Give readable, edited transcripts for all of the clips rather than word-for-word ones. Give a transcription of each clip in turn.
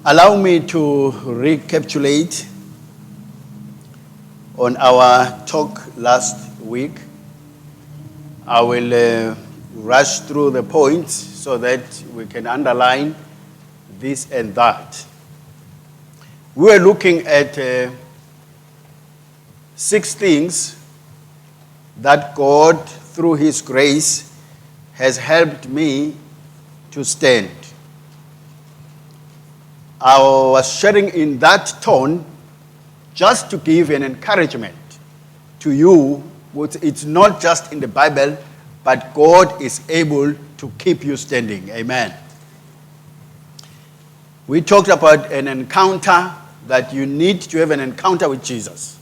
Allow me to recapitulate on our talk last week. I will rush through the points so that we can underline this and that. We were looking at 6 things that God, through His grace, has helped me to stand. I was sharing in that tone just to give an encouragement to you. It's not just in the Bible, but God is able to keep you standing. Amen. We talked about an encounter, that you need to have an encounter with Jesus.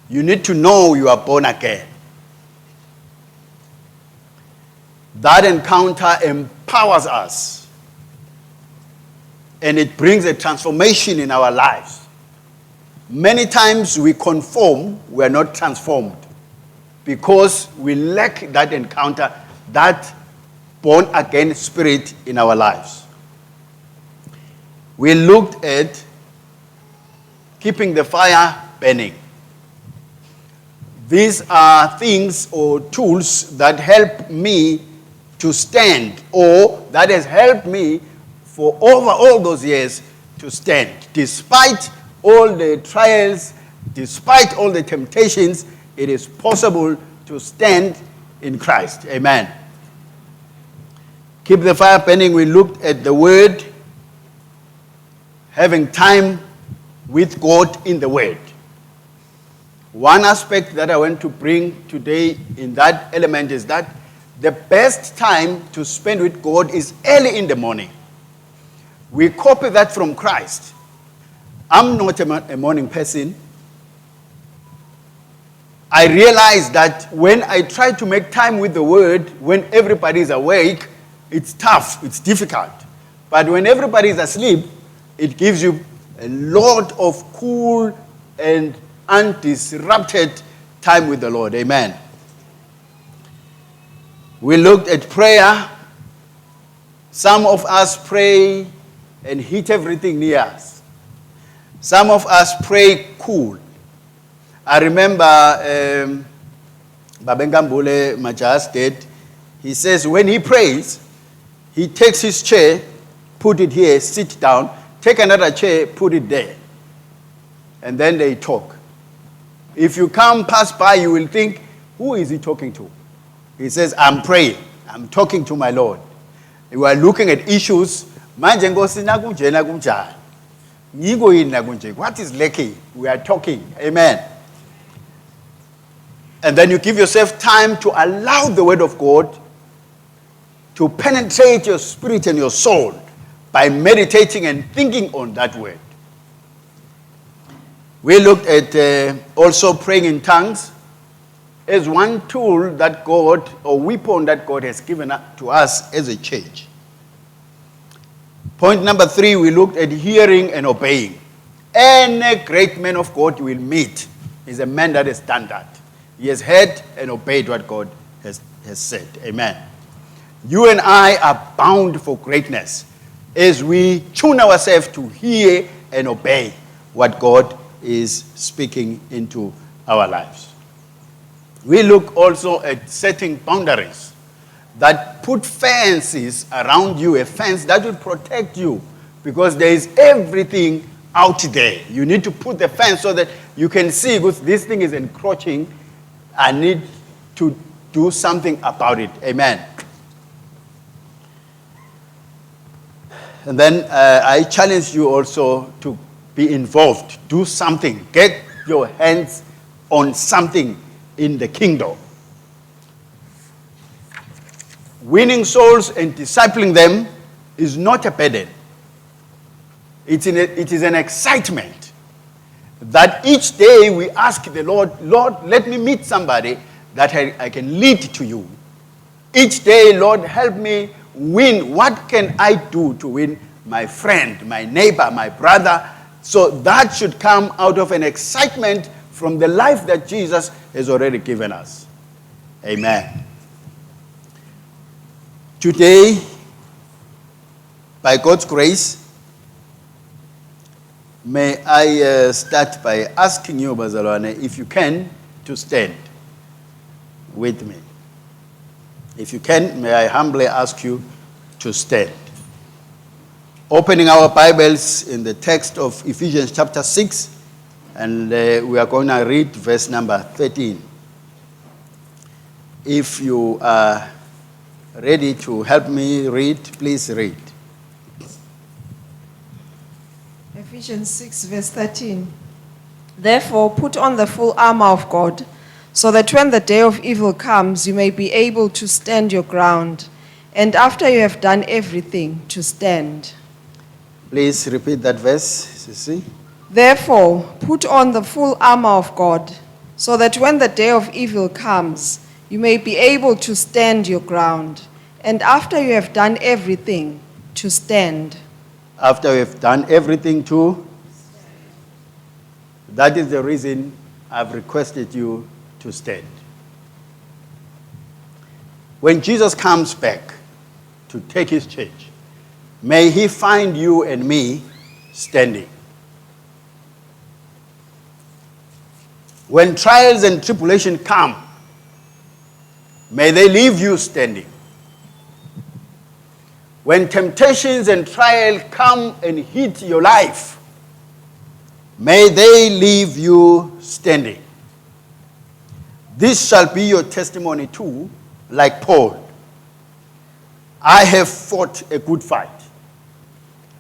You need to know you are born again. That encounter empowers us. And it brings a transformation in our lives. Many times we conform, we are not transformed. Because we lack that encounter, that born again spirit in our lives. We looked at keeping the fire burning. These are things or tools that help me to stand, or that has helped me for over all those years to stand. Despite all the trials, despite all the temptations, it is possible to stand in Christ. Amen. Keep the fire burning. We looked at the Word, having time with God in the Word. One aspect that I want to bring today in that element is that the best time to spend with God is early in the morning. We copy that from Christ. I'm not a morning person. I realize that when I try to make time with the Word, when everybody is awake, it's tough, it's difficult. But when everybody is asleep, it gives you a lot of cool and undisrupted time with the Lord. Amen. We looked at prayer. Some of us pray and hit everything near us. Some of us pray cool. I remember Babengambule Majas did. He says when he prays, he takes his chair, put it here, sit down, take another chair, put it there. And then they talk. If you come pass by, you will think, who is he talking to? He says, I'm praying. I'm talking to my Lord. We are looking at issues. What is lacking? We are talking. Amen. And then you give yourself time to allow the Word of God to penetrate your spirit and your soul by meditating and thinking on that Word. We looked at also praying in tongues as one tool that God, or weapon that God has given to us as a church. Point number 3, we looked at hearing and obeying. Any great man of God you will meet is a man that has done that. He has heard and obeyed what God has said. Amen. You and I are bound for greatness as we tune ourselves to hear and obey what God is speaking into our lives. We look also at setting boundaries that put fences around you, a fence that will protect you, because there is everything out there. You need to put the fence so that you can see, because this thing is encroaching. I need to do something about it. Amen. And then I challenge you also to be involved. Do something. Get your hands on something in the kingdom. Winning souls and discipling them is not a burden. It is an excitement that each day we ask the Lord, Lord, let me meet somebody that I can lead to you. Each day, Lord, help me win. What can I do to win my friend, my neighbor, my brother? So that should come out of an excitement from the life that Jesus has already given us. Amen. Today, by God's grace, May I start by asking you, Bazalwane, if you can, to stand with me. If you can, may I humbly ask you to stand. Opening our Bibles in the text of Ephesians chapter 6, and we are going to read verse number 13. If you are ready to help me read, please read. Ephesians 6, verse 13. Therefore, put on the full armor of God, so that when the day of evil comes, you may be able to stand your ground, and after you have done everything, to stand. Please repeat that verse, Sisi. Therefore, put on the full armor of God, so that when the day of evil comes, you may be able to stand your ground, and after you have done everything, to stand. After we have done everything to, that is the reason I've requested you to stand. When Jesus comes back to take his church, may he find you and me standing. When trials and tribulation come, may they leave you standing. When temptations and trials come and hit your life, may they leave you standing. This shall be your testimony too, like Paul. I have fought a good fight.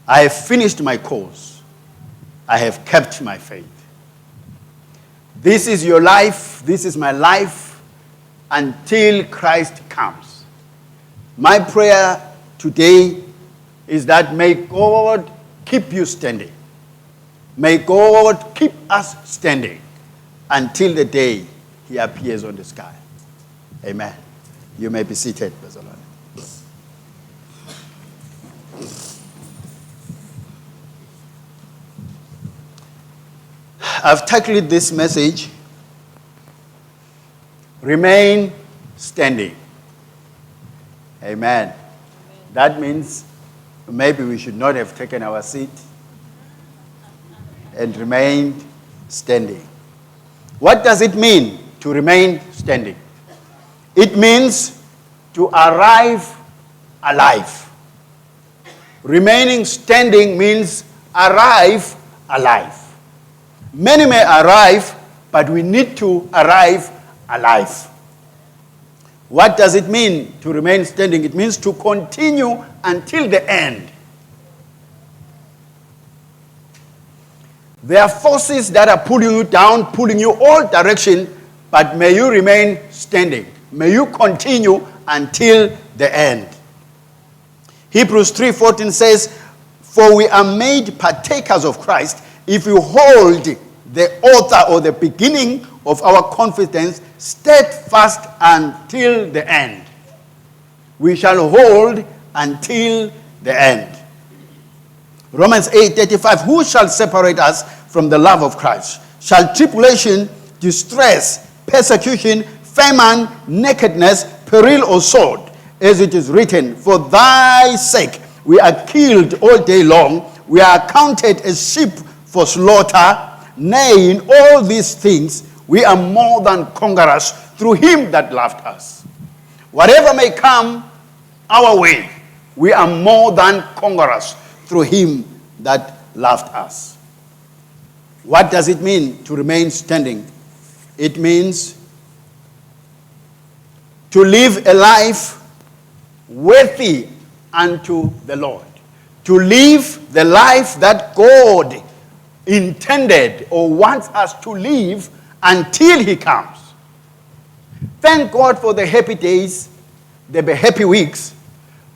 I have finished my course. I have kept my faith. This is your life. This is my life until Christ comes. My prayer today is that may God keep you standing. May God keep us standing until the day he appears on the sky. Amen. You may be seated, Bazalwane. I've titled this message, Remain Standing. Amen. That means maybe we should not have taken our seat and remained standing. What does it mean to remain standing? It means to arrive alive. Remaining standing means arrive alive. Many may arrive, but we need to arrive alive. What does it mean to remain standing? It means to continue until the end. There are forces that are pulling you down, pulling you all directions, but may you remain standing. May you continue until the end. Hebrews 3:14 says, "For we are made partakers of Christ if you hold the author or the beginning of our confidence steadfast until the end." We shall hold until the end. Romans 8:35, "Who shall separate us from the love of Christ? Shall tribulation, distress, persecution, famine, nakedness, peril, or sword? As it is written, for thy sake we are killed all day long. We are counted as sheep for slaughter. Nay, in all these things we are more than conquerors through him that loved us." Whatever may come our way, we are more than conquerors through him that loved us. What does it mean to remain standing? It means to live a life worthy unto the Lord. To live the life that God intended or wants us to live until he comes. Thank God for the happy days, the happy weeks,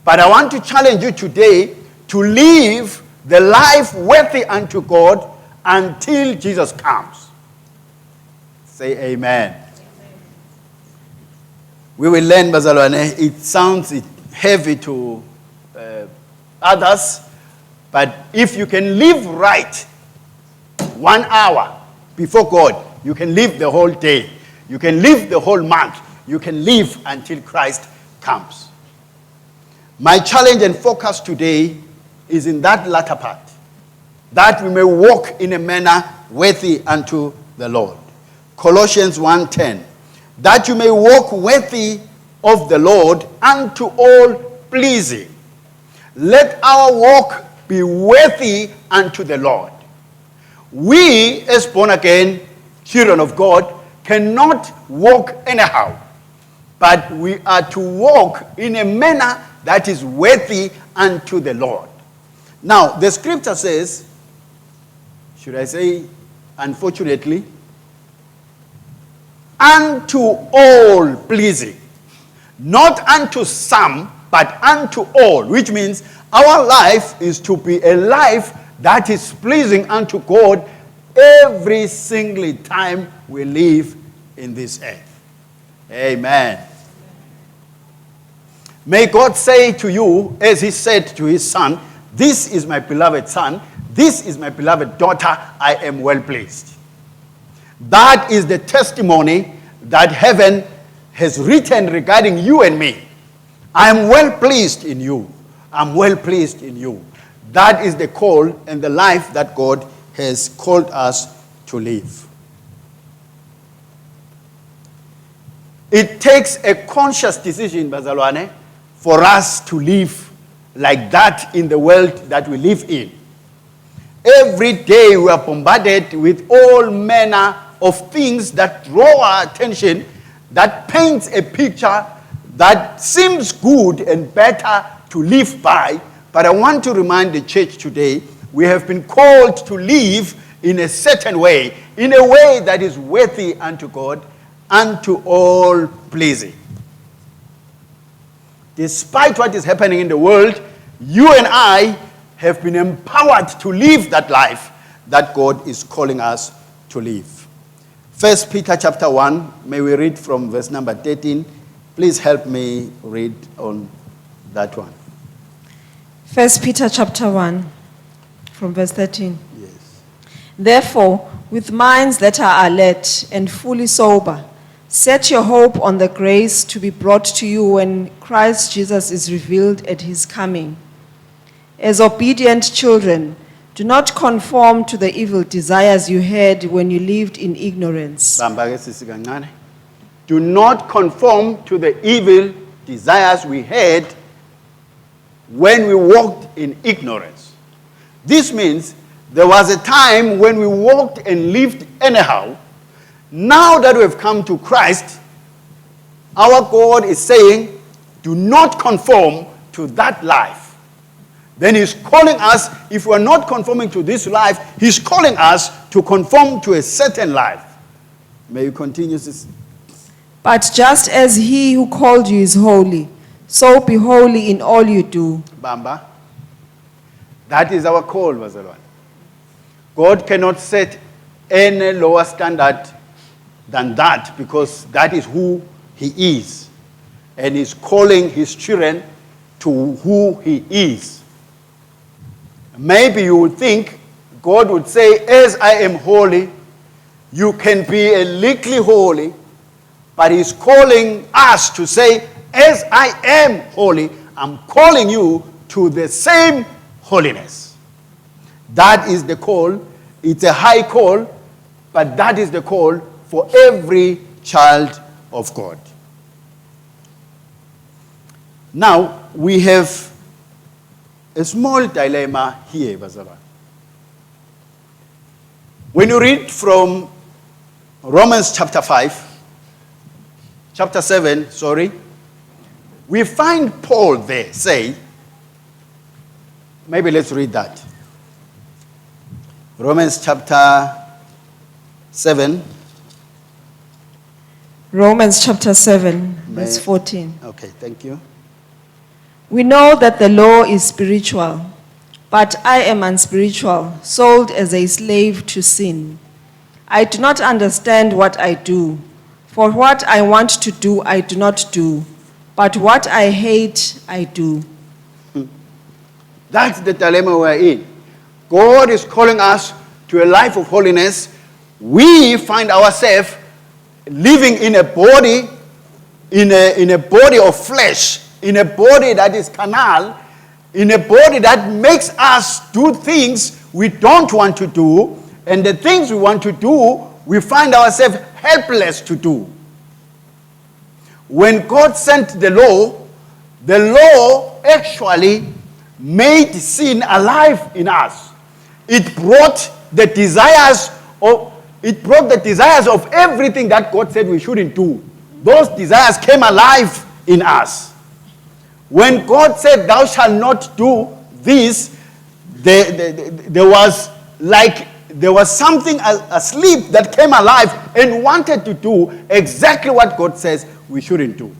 but I want to challenge you today to live the life worthy unto God until Jesus comes. Say amen. We will learn, Bazalwane. It sounds heavy to others, but if you can live right 1 hour before God, you can live the whole day. You can live the whole month. You can live until Christ comes. My challenge and focus today is in that latter part. that we may walk in a manner worthy unto the Lord. Colossians 1:10, that you may walk worthy of the Lord unto all pleasing. Let our walk be worthy unto the Lord. We, as born again children of God, cannot walk anyhow, but we are to walk in a manner that is worthy unto the Lord. Now, the scripture says, should I say, unfortunately, unto all pleasing. Not unto some, but unto all, which means our life is to be a life that is pleasing unto God every single time we live in this earth. Amen. May God say to you, as he said to his son, this is my beloved son, this is my beloved daughter, I am well pleased. That is the testimony that heaven has written regarding you and me. I am well pleased in you. I'm well pleased in you. That is the call and the life that God has called us to live. It takes a conscious decision, Bazalwane, for us to live like that in the world that we live in. Every day we are bombarded with all manner of things that draw our attention, that paints a picture that seems good and better to live by. But I want to remind the church today, we have been called to live in a certain way, in a way that is worthy unto God, unto all pleasing. Despite what is happening in the world, you and I have been empowered to live that life that God is calling us to live. 1 Peter chapter 1, may we read from verse number 13. Please help me read on that one. 1 Peter chapter 1, from verse 13. Yes. Therefore, with minds that are alert and fully sober, set your hope on the grace to be brought to you when Christ Jesus is revealed at his coming. As obedient children, do not conform to the evil desires you had when you lived in ignorance. Do not conform to the evil desires we had when we walked in ignorance. This means there was a time when we walked and lived anyhow. Now that we have come to Christ, our God is saying, do not conform to that life. Then he's calling us, if we are not conforming to this life, he's calling us to conform to a certain life. May you continue this. But just as he who called you is holy, so be holy in all you do. Bamba. That is our call, Bazalwan. God cannot set any lower standard than that, because that is who he is. And he's calling his children to who he is. Maybe you would think God would say, as I am holy, you can be a little holy. But he's calling us to say, as I am holy, I'm calling you to the same holiness. That is the call. It's a high call, but that is the call for every child of God. Now, we have a small dilemma here, Bazala. When you read from Romans chapter 7, we find Paul there say, maybe let's read that. Romans chapter 7. Romans chapter 7, verse 14. Okay, thank you. We know that the law is spiritual, but I am unspiritual, sold as a slave to sin. I do not understand what I do, for what I want to do I do not do, but what I hate I do. That's the dilemma we're in. God is calling us to a life of holiness. We find ourselves living in a body, in a body of flesh, in a body that is carnal, in a body that makes us do things we don't want to do, and the things we want to do, we find ourselves helpless to do. When God sent the law actually made sin alive in us. It brought the desires of everything that God said we shouldn't do. Those desires came alive in us. When God said, "Thou shalt not do this," there was something asleep that came alive and wanted to do exactly what God says we shouldn't do.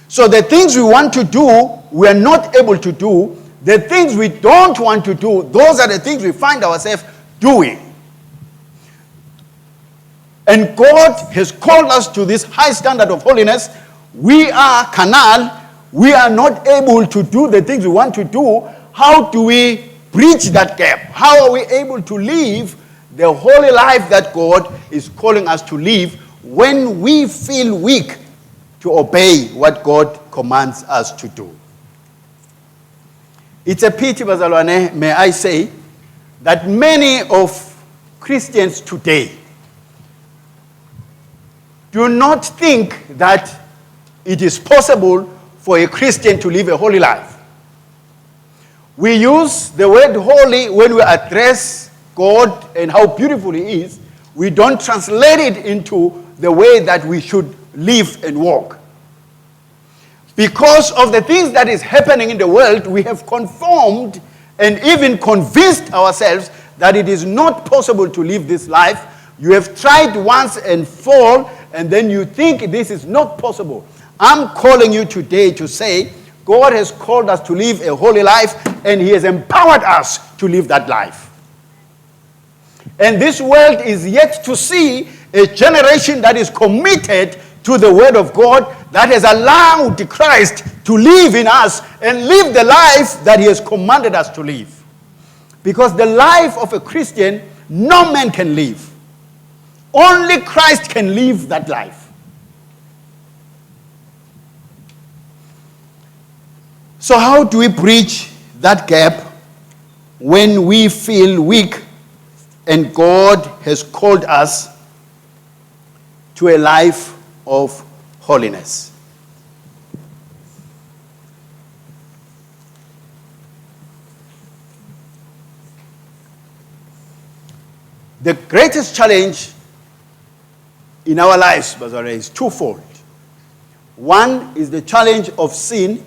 So the things we want to do, we are not able to do. The things we don't want to do, those are the things we find ourselves doing. And God has called us to this high standard of holiness. We are carnal. We are not able to do the things we want to do. How do we bridge that gap? How are we able to live the holy life that God is calling us to live when we feel weak to obey what God commands us to do? It's a pity, bazalwane, may I say, that many of Christians today do not think that it is possible for a Christian to live a holy life. We use the word holy when we address God and how beautiful He is. We don't translate it into the way that we should live and walk. Because of the things that is happening in the world, we have conformed and even convinced ourselves that it is not possible to live this life. You have tried once and fall, and then you think this is not possible. I'm calling you today to say, God has called us to live a holy life, and He has empowered us to live that life. And this world is yet to see a generation that is committed to the Word of God, that has allowed Christ to live in us and live the life that He has commanded us to live. Because the life of a Christian, no man can live. Only Christ can live that life. So how do we bridge that gap when we feel weak and God has called us to a life of holiness? The greatest challenge in our lives, Bazare, is twofold. One is the challenge of sin.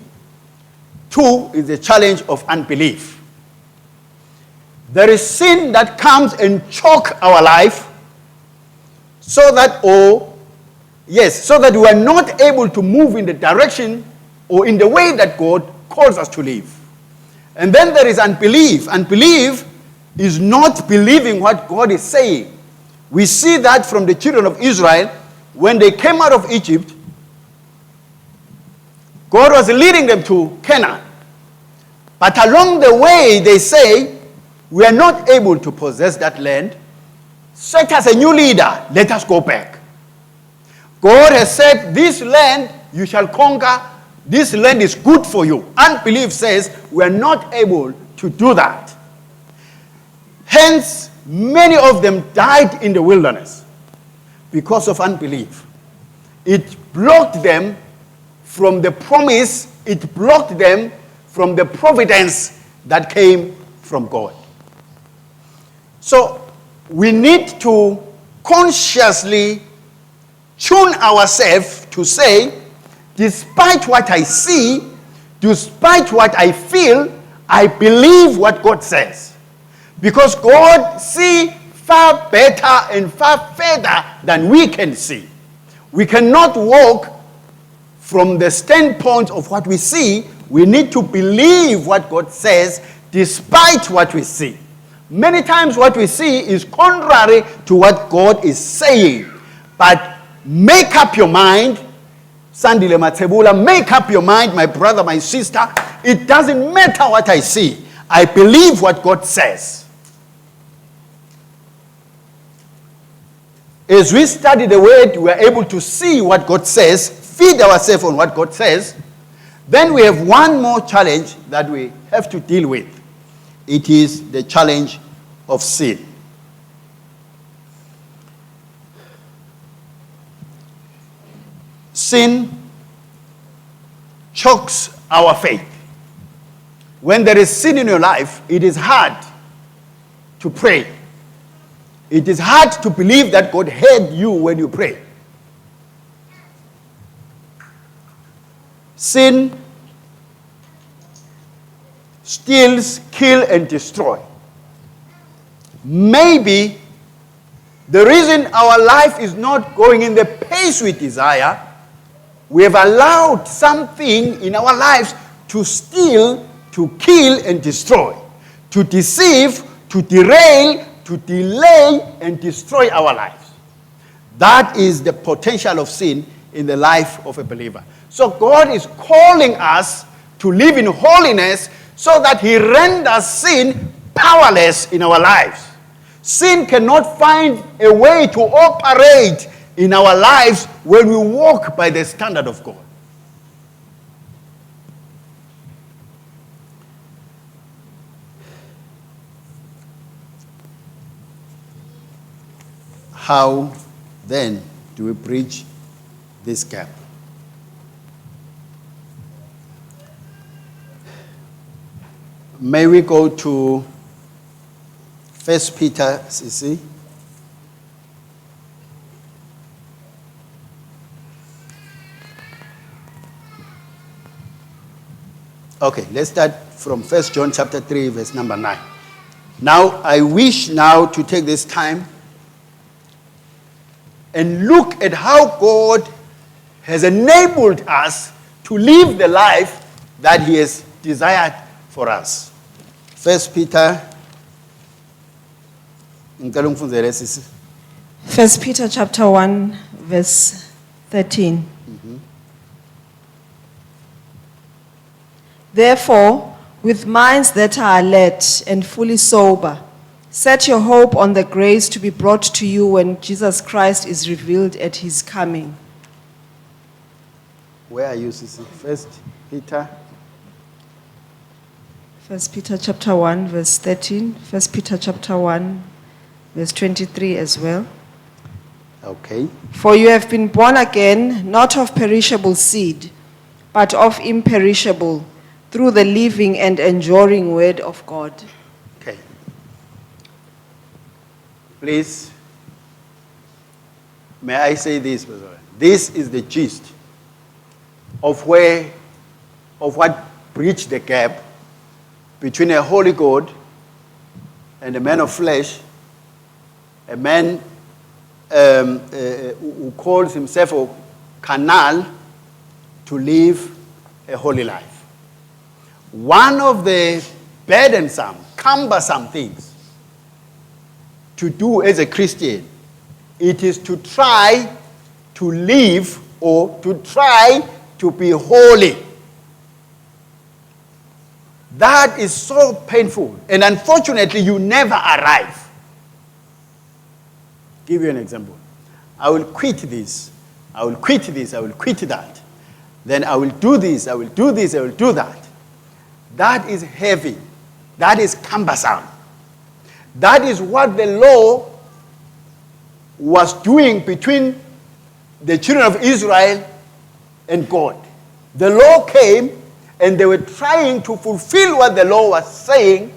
Two is the challenge of unbelief. There is sin that comes and choke our life so that we are not able to move in the direction or in the way that God calls us to live. And then there is unbelief. Unbelief is not believing what God is saying. We see that from the children of Israel when they came out of Egypt. God was leading them to Canaan. But along the way, they say, we are not able to possess that land. Set us a new leader. Let us go back. God has said, this land you shall conquer. This land is good for you. Unbelief says we are not able to do that. Hence, many of them died in the wilderness because of unbelief. It blocked them from the promise. It blocked them from the providence that came from God. So we need to consciously tune ourselves to say, despite what I see, despite what I feel, I believe what God says. Because God sees far better and far further than we can see. We cannot walk from the standpoint of what we see. We need to believe what God says despite what we see. Many times what we see is contrary to what God is saying. But make up your mind, Sandile Matsebula, make up your mind, my brother, my sister. It doesn't matter what I see. I believe what God says. As we study the word, we are able to see what God says, feed ourselves on what God says. Then we have one more challenge that we have to deal with. It is the challenge of sin. Sin chokes our faith. When there is sin in your life, it is hard to pray. It is hard to believe that God heard you when you pray. Sin steals, kills, and destroys. Maybe the reason our life is not going in the pace we desire, we have allowed something in our lives to steal, to kill, and destroy, to deceive, to derail, to delay, and destroy our lives. That is the potential of sin in the life of a believer. So God is calling us to live in holiness so that He renders sin powerless in our lives. Sin cannot find a way to operate in our lives when we walk by the standard of God. How then do we bridge this gap? May we go to 1 Peter, Sisi. Okay, let's start from 1 John chapter 3, verse number 9. Now, I wish now to take this time and look at how God has enabled us to live the life that He has desired for us. 1 Peter, 1 Peter chapter 1, verse 13. Therefore, with minds that are alert and fully sober, set your hope on the grace to be brought to you when Jesus Christ is revealed at His coming. Where are you, Sisi? 1 Peter? 1 Peter chapter 1, verse 13. 1 Peter chapter 1, verse 23 as well. Okay. For you have been born again, not of perishable seed, but of imperishable, through the living and enduring word of God. Okay. Please, may I say this, Brother? This is the gist of what bridged the gap between a holy God and a man of flesh, a man who calls himself a carnal to live a holy life. One of the burdensome, cumbersome things to do as a Christian, it is to try to live or to try to be holy. That is so painful, and unfortunately you never arrive. Give you an example. I will quit this, I will quit this, I will quit that. Then I will do this, I will do this, I will do that. That is heavy. That is cumbersome. That is what the law was doing between the children of Israel and God. The law came and they were trying to fulfill what the law was saying,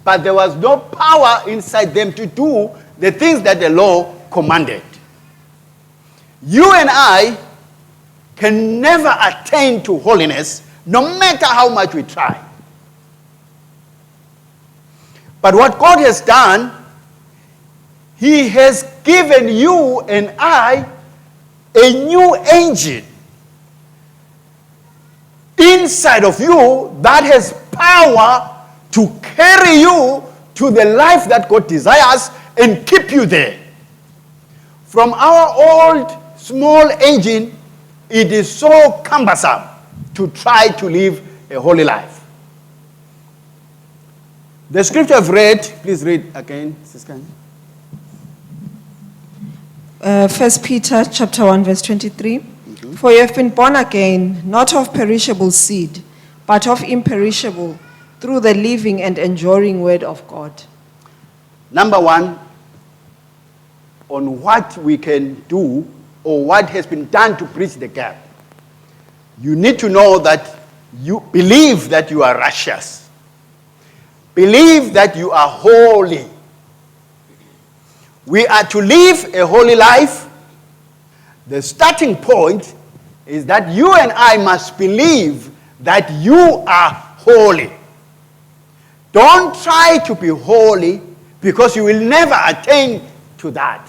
but there was no power inside them to do the things that the law commanded. You and I can never attain to holiness, no matter how much we try. But what God has done, He has given you and I a new engine inside of you that has power to carry you to the life that God desires and keep you there. From our old small engine, it is so cumbersome to try to live a holy life. The scripture I've read, please read again, Sister. 1 Peter chapter 1, verse 23. For you have been born again, not of perishable seed, but of imperishable, through the living and enduring word of God. Number one, on what we can do or what has been done to bridge the gap. You need to know that you believe that you are righteous. Believe that you are holy. We are to live a holy life. The starting point is that you and I must believe that you are holy. Don't try to be holy because you will never attain to that.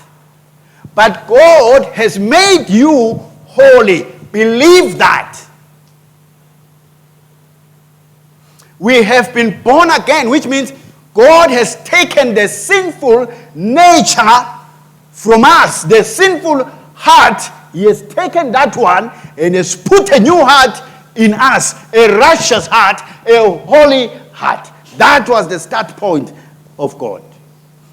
But God has made you holy. Believe that. We have been born again, which means God has taken the sinful nature from us, the sinful heart. He has taken that one and has put a new heart in us, a righteous heart, a holy heart. That was the start point of God,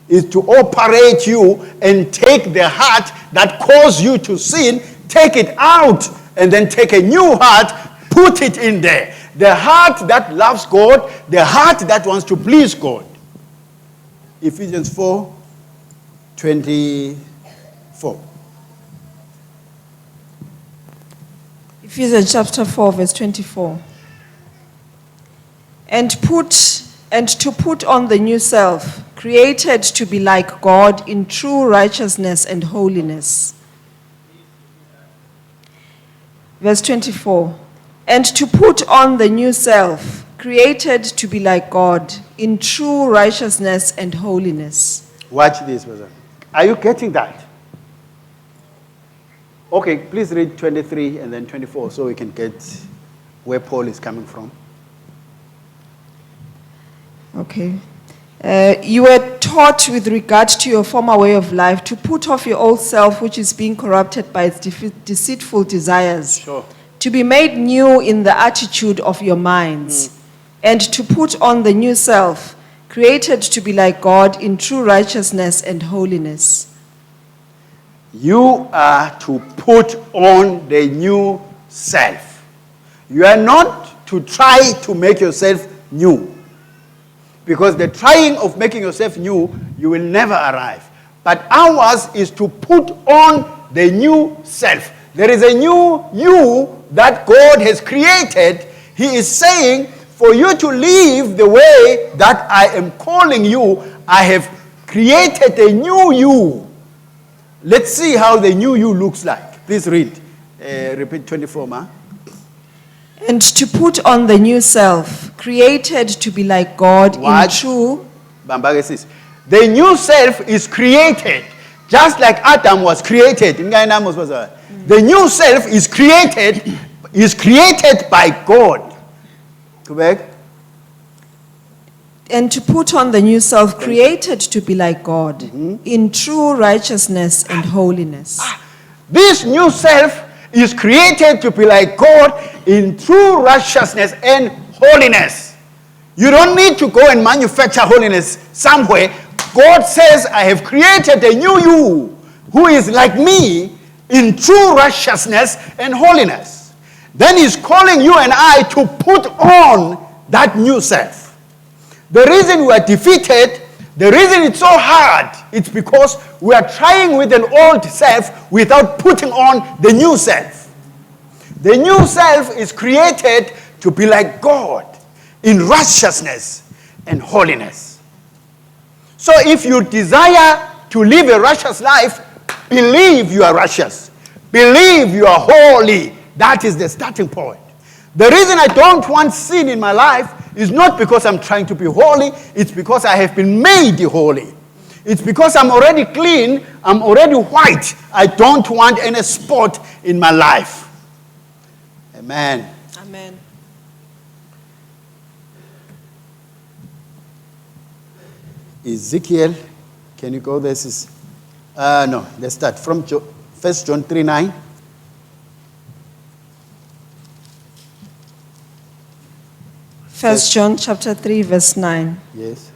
is to operate you and take the heart that caused you to sin, take it out, and then take a new heart, put it in there. The heart that loves God, the heart that wants to please God. Ephesians 4:24. Ephesians chapter 4, verse 24. And to put on the new self, created to be like God in true righteousness and holiness. Verse 24. And to put on the new self, created to be like God in true righteousness and holiness. Watch this, brother. Are you getting that? Okay, please read 23 and then 24 so we can get where Paul is coming from. Okay. You were taught with regard to your former way of life to put off your old self, which is being corrupted by its deceitful desires. Sure. To be made new in the attitude of your minds, and to put on the new self, created to be like God in true righteousness and holiness. You are to put on the new self. You are not to try to make yourself new. Because the trying of making yourself new, you will never arrive. But ours is to put on the new self. There is a new you that God has created. He is saying, for you to live the way that I am calling you, I have created a new you. Let's see how the new you looks like. Please read. Repeat 24, ma. And to put on the new self, created to be like God in true. The new self is created, just like Adam was created. The new self is created by God. Correct? And to put on the new self, created to be like God in true righteousness and holiness. This new self is created to be like God in true righteousness and holiness. You don't need to go and manufacture holiness somewhere. God says, I have created a new you who is like me in true righteousness and holiness. Then he's calling you and I to put on that new self. The reason we are defeated, the reason it's so hard, it's because we are trying with an old self without putting on the new self. The new self is created to be like God in righteousness and holiness. So if you desire to live a righteous life, believe you are righteous. Believe you are holy. That is the starting point. The reason I don't want sin in my life is not because I'm trying to be holy. It's because I have been made holy. It's because I'm already clean. I'm already white. I don't want any spot in my life. Amen. Amen. Ezekiel, can you go? This is, no, let's start from 1 John 3:9. First John chapter 3, verse 9. Yes.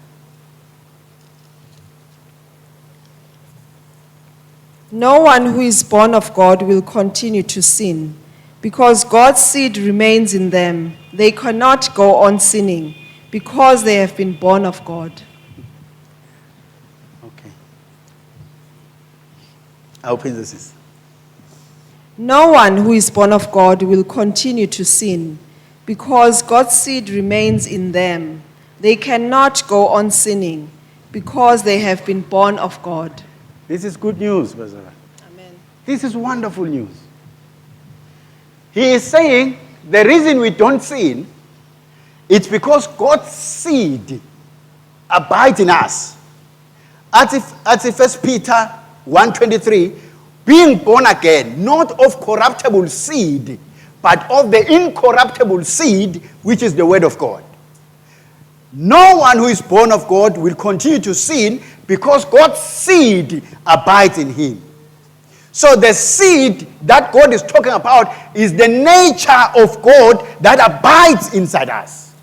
No one who is born of God will continue to sin, because God's seed remains in them. They cannot go on sinning, because they have been born of God. Okay. I open this. No one who is born of God will continue to sin, because God's seed remains in them. They cannot go on sinning, because they have been born of God. This is good news, Brother. Amen. This is wonderful news. He is saying the reason we don't sin, it's because God's seed abides in us. As if 1 Peter 1:23, being born again, not of corruptible seed, but of the incorruptible seed, which is the word of God. No one who is born of God will continue to sin because God's seed abides in him. So the seed that God is talking about is the nature of God that abides inside us.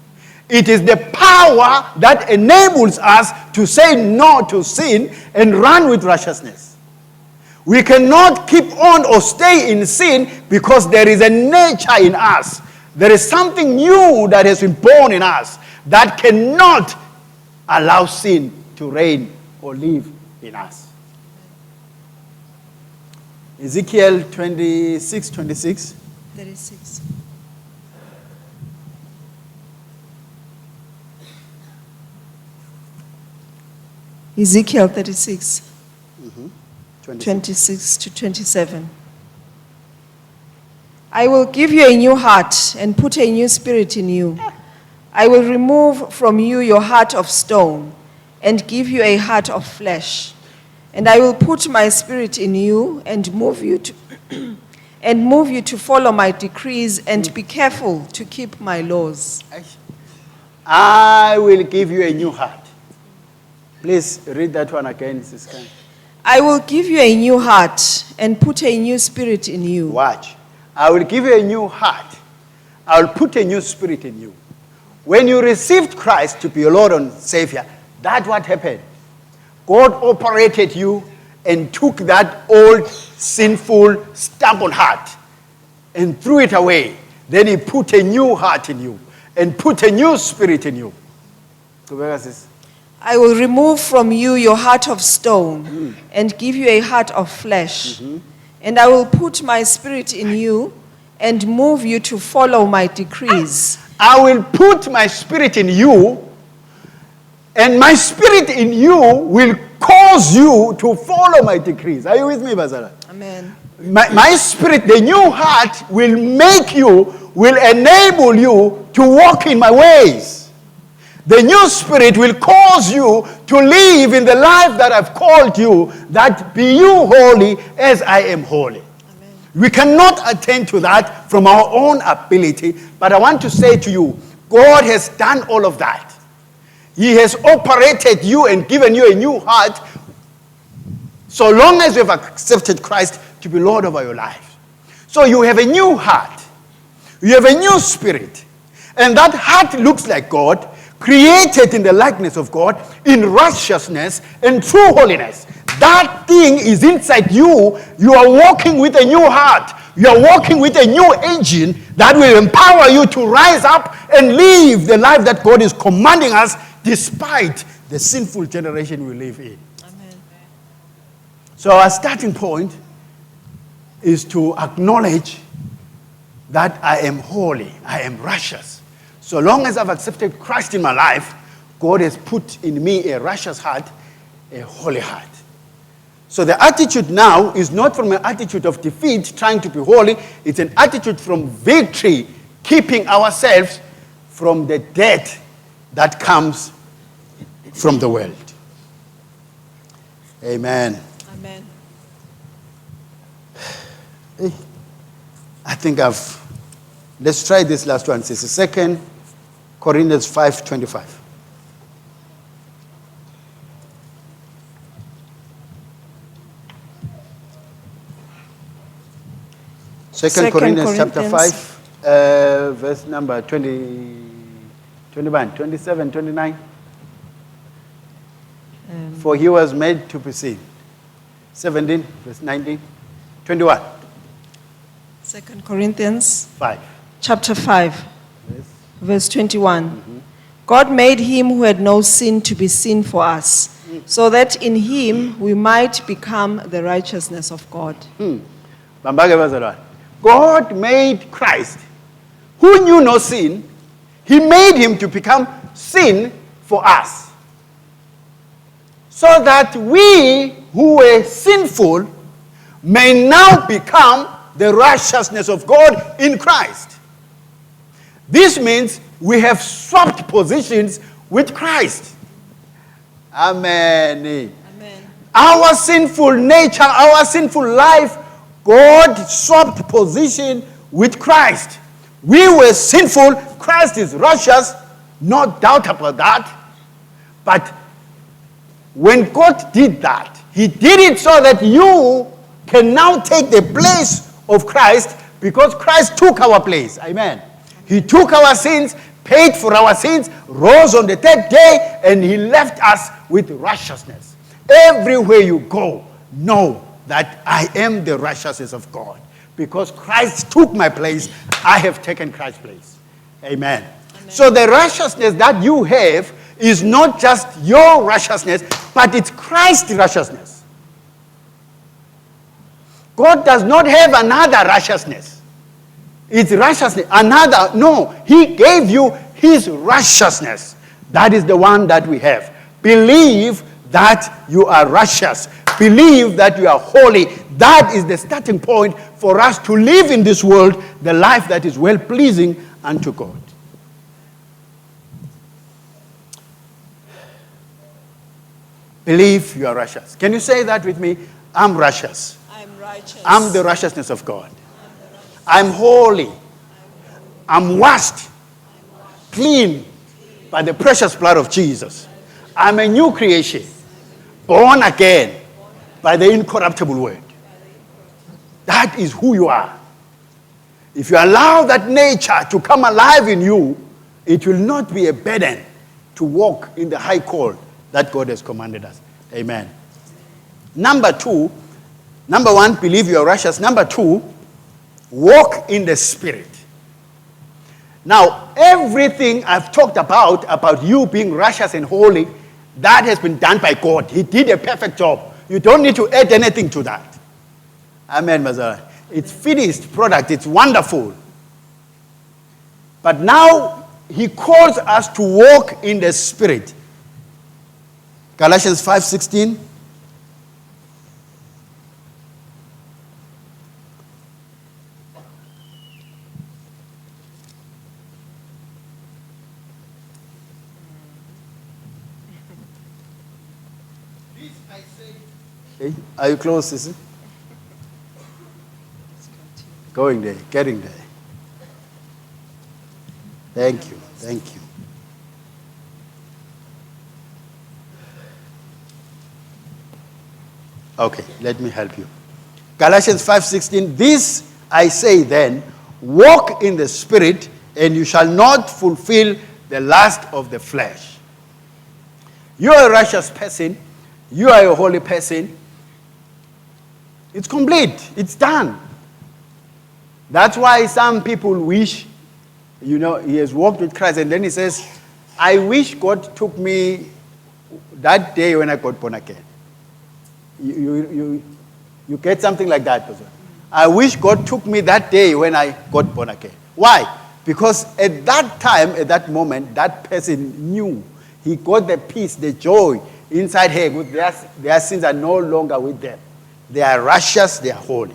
It is the power that enables us to say no to sin and run with righteousness. We cannot keep on or stay in sin because there is a nature in us. There is something new that has been born in us that cannot allow sin to reign or live in us. Ezekiel 26:26. 36. Ezekiel 36, 26 to 27. I will give you a new heart and put a new spirit in you. I will remove from you your heart of stone and give you a heart of flesh. And I will put my spirit in you and move you to follow my decrees and be careful to keep my laws. I will give you a new heart. Please read that one again, Sister. I will give you a new heart and put a new spirit in you. Watch. I will give you a new heart. I will put a new spirit in you. When you received Christ to be your Lord and Savior, that's what happened. God operated you and took that old, sinful, stubborn heart and threw it away. Then he put a new heart in you and put a new spirit in you. I will remove from you your heart of stone and give you a heart of flesh. And I will put my spirit in you and move you to follow my decrees. I will put my spirit in you, and my spirit in you will cause you to follow my decrees. Are you with me, Bazara? Amen. My spirit, the new heart, will enable you to walk in my ways. The new spirit will cause you to live in the life that I've called you, that be you holy as I am holy. Amen. We cannot attain to that from our own ability, but I want to say to you, God has done all of that. He has operated you and given you a new heart so long as you have accepted Christ to be Lord over your life. So you have a new heart. You have a new spirit. And that heart looks like God, created in the likeness of God, in righteousness and true holiness. That thing is inside you. You are walking with a new heart. You are walking with a new engine that will empower you to rise up and live the life that God is commanding us despite the sinful generation we live in. Amen. So our starting point is to acknowledge that I am holy, I am righteous. So long as I've accepted Christ in my life, God has put in me a righteous heart, a holy heart. So the attitude now is not from an attitude of defeat, trying to be holy. It's an attitude from victory, keeping ourselves from the death that comes from the world. Amen. Amen. I think let's try this last one. It's 2 Corinthians 5:25. Second Corinthians chapter 5, verse number 21, 27, 29. For he was made to be seen. 17, verse 19, 21. 2 Corinthians 5. chapter 5, Yes. verse 21. God made him who had no sin to be sin for us, so that in him we might become the righteousness of God. God made Christ, who knew no sin, he made him to become sin for us. So that we who were sinful may now become the righteousness of God in Christ. This means we have swapped positions with Christ. Amen. Amen. Our sinful nature, our sinful life, God swapped position with Christ. We were sinful, Christ is righteous, no doubt about that. But when God did that, he did it so that you can now take the place of Christ, because Christ took our place. Amen. He took our sins, paid for our sins, rose on the third day, and he left us with righteousness. Everywhere you go, know that I am the righteousness of God. Because Christ took my place, I have taken Christ's place. Amen. Amen. So the righteousness that you have is not just your righteousness, but it's Christ's righteousness. God does not have another righteousness. It's righteousness. Another, no. He gave you his righteousness. That is the one that we have. Believe that you are righteous. Believe that you are holy. That is the starting point for us to live in this world the life that is well-pleasing unto God. Believe you are righteous. Can you say that with me? I'm righteous. I'm righteous. I'm the righteousness of God. I'm holy. I'm washed, clean by the precious blood of Jesus. I'm a new creation, born again by the incorruptible word. That is who you are. If you allow that nature to come alive in you, it will not be a burden to walk in the high call that God has commanded us. Amen. Number one, believe you are righteous. Number two, walk in the Spirit. Now, everything I've talked about you being righteous and holy, that has been done by God. He did a perfect job. You don't need to add anything to that. Amen, Mazara. It's finished product. It's wonderful. But now, he calls us to walk in the Spirit. Galatians 5:16. Okay. Are you close, Sissy? Going there, getting there. Thank you, thank you. Okay, let me help you. Galatians 5:16, this I say then, walk in the Spirit, and you shall not fulfill the lust of the flesh. You are a righteous person. You are a holy person. It's complete. It's done. That's why some people wish, he has walked with Christ, and then he says, I wish God took me that day when I got born again. You get something like that. I wish God took me that day when I got born again. Why? Because at that time, at that moment, that person knew. He got the peace, the joy inside him. Their sins are no longer with them. They are righteous, they are holy.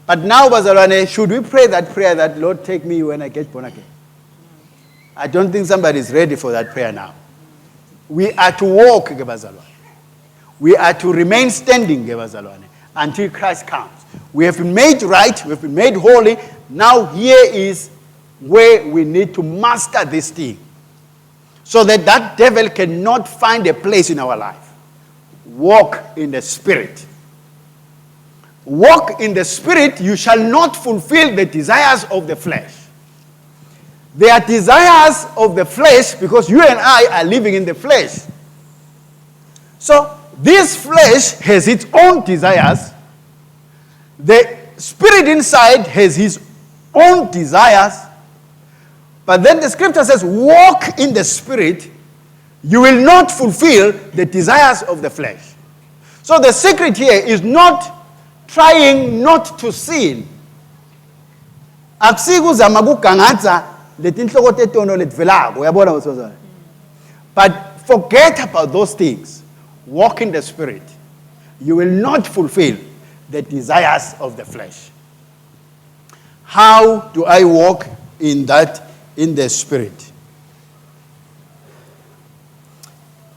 But now, Bazalwane, should we pray that prayer that, Lord, take me when I get born again? I don't think somebody is ready for that prayer now. We are to walk, Bazalwane. We are to remain standing, Bazalwane, until Christ comes. We have been made right, we have been made holy. Now here is where we need to master this thing, so that that devil cannot find a place in our life. Walk in the Spirit. Walk in the Spirit, you shall not fulfill the desires of the flesh. They are desires of the flesh because you and I are living in the flesh. So this flesh has its own desires. The Spirit inside has his own desires. But then the scripture says, walk in the spirit, you will not fulfill the desires of the flesh. So the secret here is not trying not to sin. Akusikuzama kugangatha letinhloko tetono letvelako, uyabona msozana. But forget about those things. Walk in the spirit. You will not fulfill the desires of the flesh. How do I walk in that, in the spirit?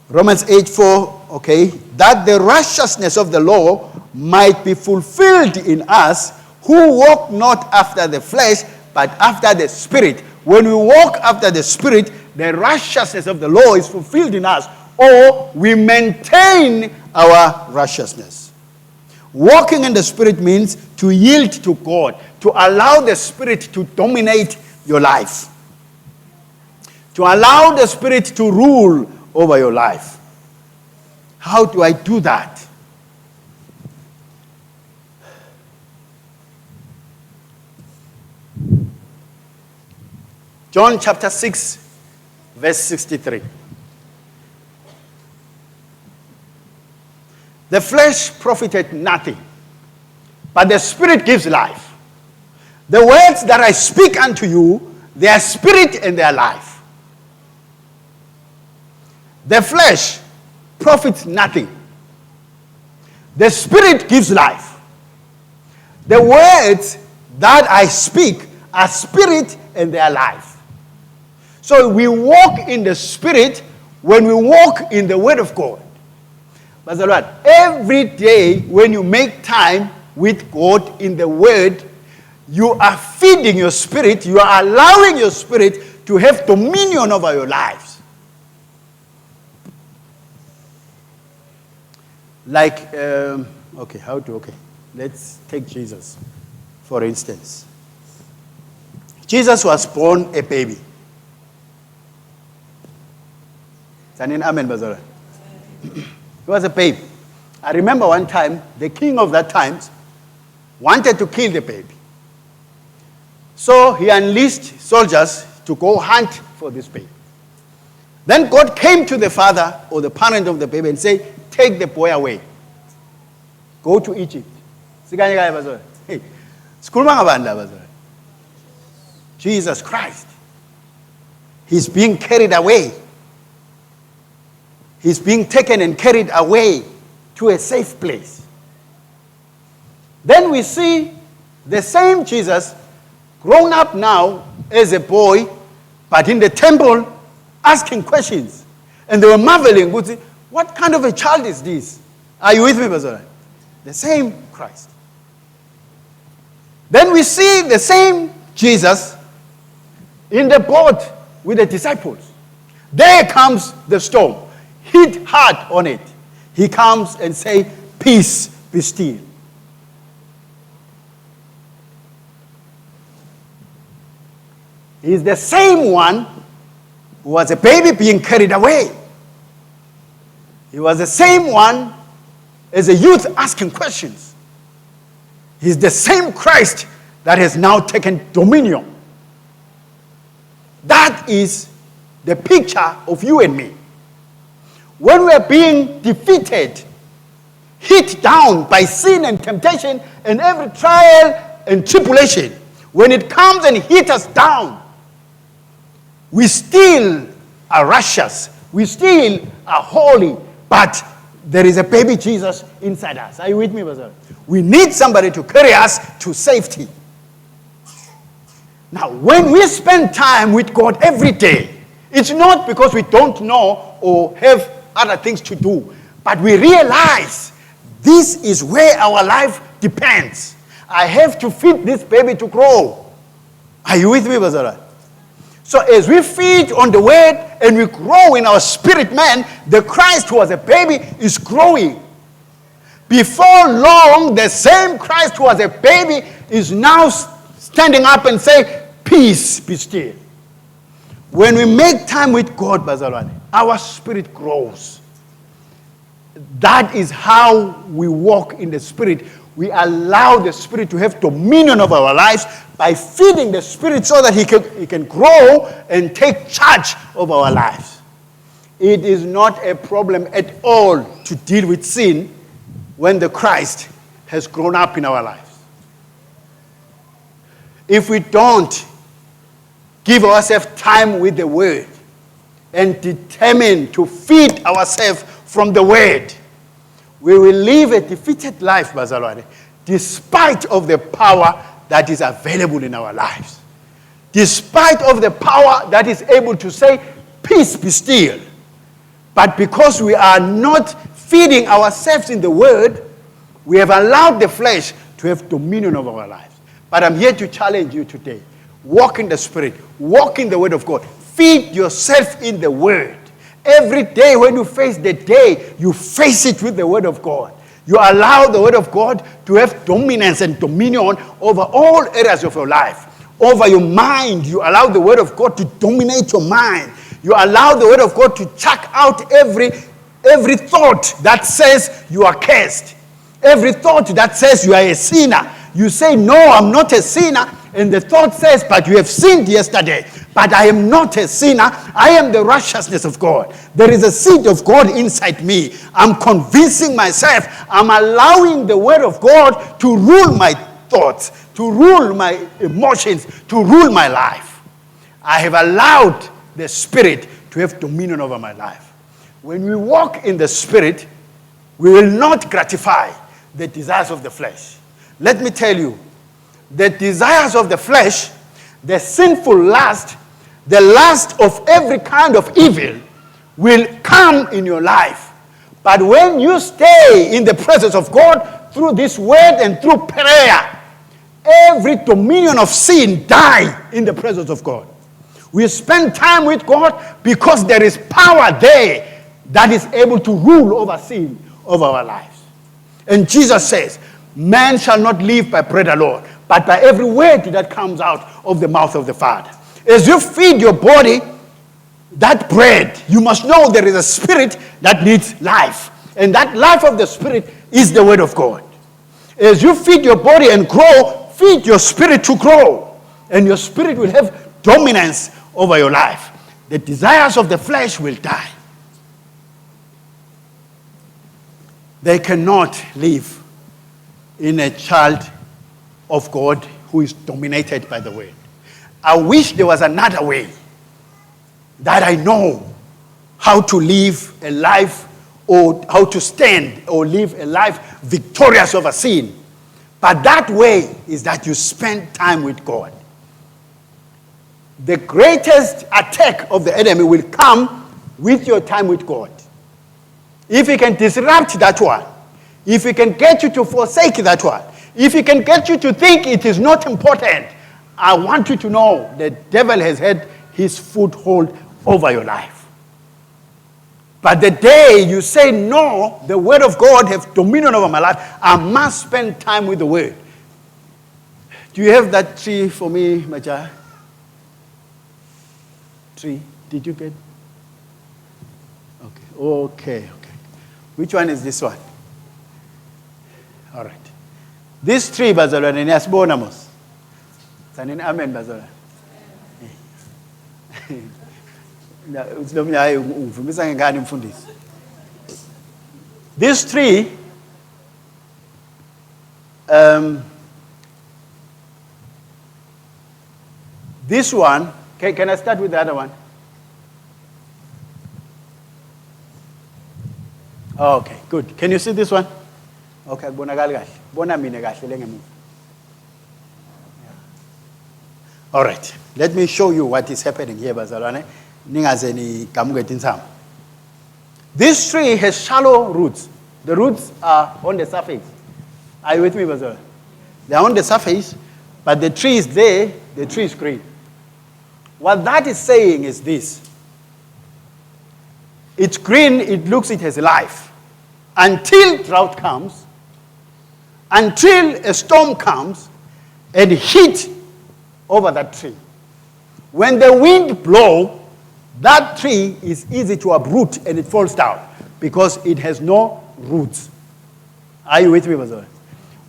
Romans 8:4, okay, that the righteousness of the law might be fulfilled in us who walk not after the flesh, but after the spirit. When we walk after the spirit, the righteousness of the law is fulfilled in us, or we maintain our righteousness. Walking in the spirit means to yield to God, to allow the spirit to dominate your life, to allow the spirit to rule over your life. How do I do that? John chapter 6, verse 63. The flesh profited nothing, but the spirit gives life. The words that I speak unto you, they are spirit and they are life. The flesh profits nothing. The spirit gives life. The words that I speak are spirit and they are life. So we walk in the spirit when we walk in the word of God. Every day when you make time with God in the word, you are feeding your spirit, you are allowing your spirit to have dominion over your lives. Like, let's take Jesus, for instance. Jesus was born a baby. Amen, Bazara. He was a baby. I remember one time, the king of that time wanted to kill the baby. So he enlisted soldiers to go hunt for this baby. Then God came to the father or the parent of the baby and said, take the boy away. Go to Egypt. Hey, Jesus Christ. He's being carried away. He's being taken and carried away to a safe place. Then we see the same Jesus grown up now as a boy, but in the temple asking questions. And they were marveling. What kind of a child is this? Are you with me, Pastor? The same Christ. Then we see the same Jesus in the boat with the disciples. There comes the storm. Hit hard on it. He comes and says, peace, be still. He's the same one who was a baby being carried away. He was the same one as a youth asking questions. He's the same Christ that has now taken dominion. That is the picture of you and me. When we are being defeated, hit down by sin and temptation and every trial and tribulation, when it comes and hits us down, we still are righteous. We still are holy. But there is a baby Jesus inside us. Are you with me, Pastor? We need somebody to carry us to safety. Now, when we spend time with God every day, it's not because we don't know or have other things to do, but we realize this is where our life depends. I have to feed this baby to grow. Are you with me, Pastor? So as we feed on the word and we grow in our spirit man, the Christ who was a baby is growing. Before long, the same Christ who was a baby is now standing up and saying, peace, be still. When we make time with God, Bazalwane, our spirit grows. That is how we walk in the spirit. We allow the Spirit to have dominion of our lives by feeding the Spirit so that he can grow and take charge of our lives. It is not a problem at all to deal with sin when the Christ has grown up in our lives. If we don't give ourselves time with the Word and determine to feed ourselves from the Word, we will live a defeated life, bazalwane, despite of the power that is available in our lives. Despite of the power that is able to say, peace be still. But because we are not feeding ourselves in the Word, we have allowed the flesh to have dominion over our lives. But I'm here to challenge you today. Walk in the Spirit. Walk in the Word of God. Feed yourself in the Word. Every day when you face the day, you face it with the Word of God. You allow the Word of God to have dominance and dominion over all areas of your life. Over your mind, you allow the Word of God to dominate your mind. You allow the Word of God to chuck out every thought that says you are cursed. Every thought that says you are a sinner. You say, no, I'm not a sinner. And the thought says, but you have sinned yesterday. But I am not a sinner. I am the righteousness of God. There is a seed of God inside me. I'm convincing myself. I'm allowing the Word of God to rule my thoughts, to rule my emotions, to rule my life. I have allowed the Spirit to have dominion over my life. When we walk in the Spirit, we will not gratify the desires of the flesh. Let me tell you, the desires of the flesh, the sinful lust, the lust of every kind of evil will come in your life. But when you stay in the presence of God through this word and through prayer, every dominion of sin dies in the presence of God. We spend time with God because there is power there that is able to rule over sin of our lives. And Jesus says, man shall not live by bread alone, but by every word that comes out of the mouth of the Father. As you feed your body that bread, you must know there is a spirit that needs life. And that life of the Spirit is the Word of God. As you feed your body and grow, feed your spirit to grow. And your spirit will have dominance over your life. The desires of the flesh will die. They cannot live in a child of God who is dominated by the Word. I wish there was another way that I know how to live a life or how to stand or live a life victorious over sin. But that way is that you spend time with God. The greatest attack of the enemy will come with your time with God. If he can disrupt that one, if he can get you to forsake that one, if he can get you to think it is not important, I want you to know the devil has had his foothold over your life. But the day you say, no, the Word of God has dominion over my life, I must spend time with the Word. Do you have that tree for me, Maja? Tree? Did you get? Okay. Which one is this one? All right. This tree, bazalwane, niyasibona mos. Sanini amen, bazalwane. This tree, this one, can I start with the other one? Okay, good. Can you see this one? Okay, all right, let me show you what is happening here, bazalwane. This tree has shallow roots. The roots are on the surface. Are you with me, bazalwane? They are on the surface, but the tree is there, the tree is green. What that is saying is this. It's green, it looks it has life. Until drought comes, until a storm comes and heat over that tree. When the wind blows, that tree is easy to uproot and it falls down because it has no roots. Are you with me, Pastor?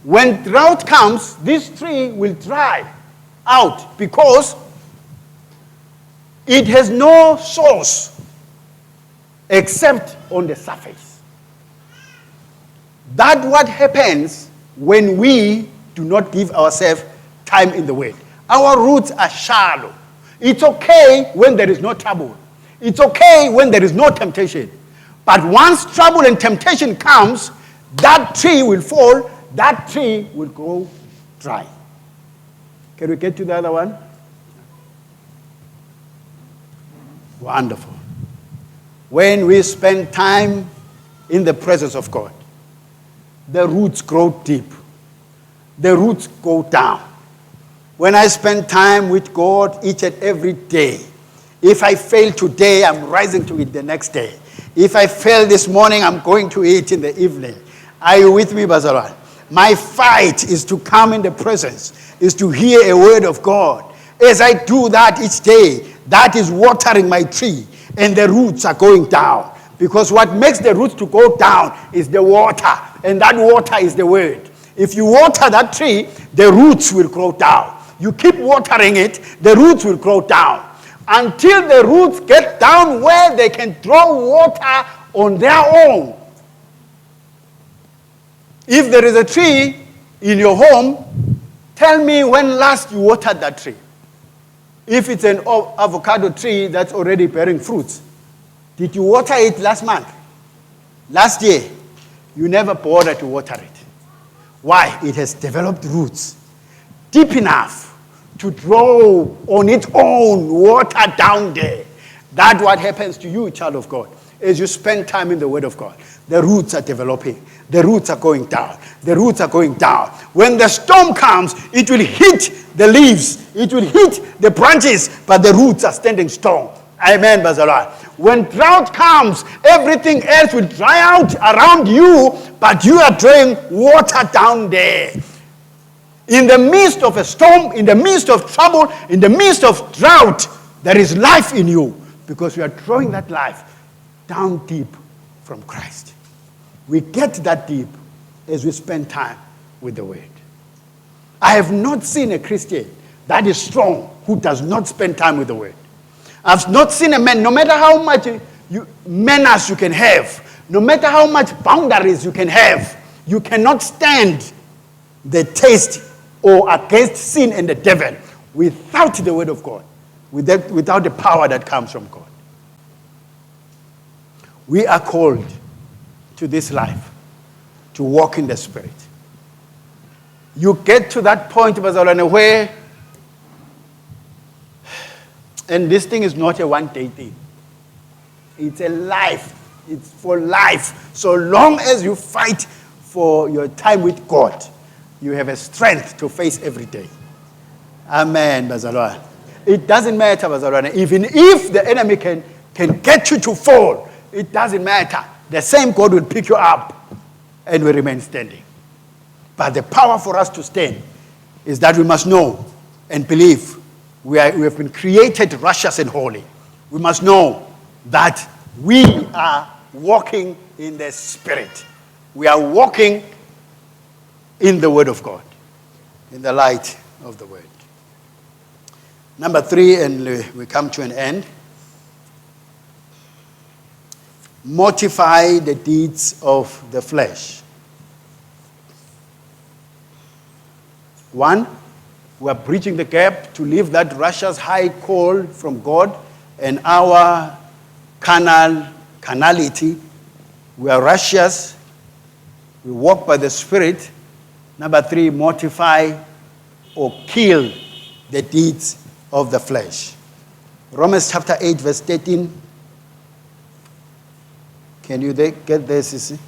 When drought comes, this tree will dry out because it has no source except on the surface. That's what happens when we do not give ourselves time in the Word. Our roots are shallow. It's okay when there is no trouble. It's okay when there is no temptation. But once trouble and temptation comes, that tree will fall, that tree will go dry. Can we get to the other one? Wonderful. When we spend time in the presence of God, the roots grow deep. The roots go down. When I spend time with God each and every day, if I fail today, I'm rising to it the next day. If I fail this morning, I'm going to it in the evening. Are you with me, Bazalwan? My fight is to come in the presence, is to hear a word of God. As I do that each day, that is watering my tree, and the roots are going down. Because what makes the roots to go down is the water, and that water is the word. If you water that tree, the roots will grow down. You keep watering it, the roots will grow down. Until the roots get down where they can draw water on their own. If there is a tree in your home, tell me when last you watered that tree. If it's an avocado tree that's already bearing fruits, did you water it last month? Last year? You never bothered to water it. Why? It has developed roots deep enough to draw on its own water down there. That's what happens to you, child of God. As you spend time in the Word of God, the roots are developing. The roots are going down. The roots are going down. When the storm comes, it will hit the leaves. It will hit the branches, but the roots are standing strong. Amen, Bazalwan. When drought comes, everything else will dry out around you, but you are drawing water down there. In the midst of a storm, in the midst of trouble, in the midst of drought, there is life in you because you are drawing that life down deep from Christ. We get that deep as we spend time with the Word. I have not seen a Christian that is strong who does not spend time with the Word. I've not seen a man, no matter how much manners you can have, no matter how much boundaries you can have, you cannot stand the taste or against sin and the devil without the Word of God, without the power that comes from God. We are called to this life to walk in the Spirit. You get to that point, Bazalwane, where, and this thing is not a one-day thing. It's a life. It's for life. So long as you fight for your time with God, you have a strength to face every day. Amen, Bazalwane. It doesn't matter, Bazalwane. Even if the enemy can get you to fall, it doesn't matter. The same God will pick you up and will remain standing. But the power for us to stand is that we must know and believe we have been created righteous and holy. We must know that we are walking in the Spirit. We are walking in the Word of God, in the light of the Word. Number 3, and we come to an end. Mortify the deeds of the flesh. 1, we are bridging the gap to live that righteous high call from God and our carnality. We are righteous. We walk by the Spirit. Number 3, mortify or kill the deeds of the flesh. Romans chapter 8, verse 13. Can you get there, Sissy?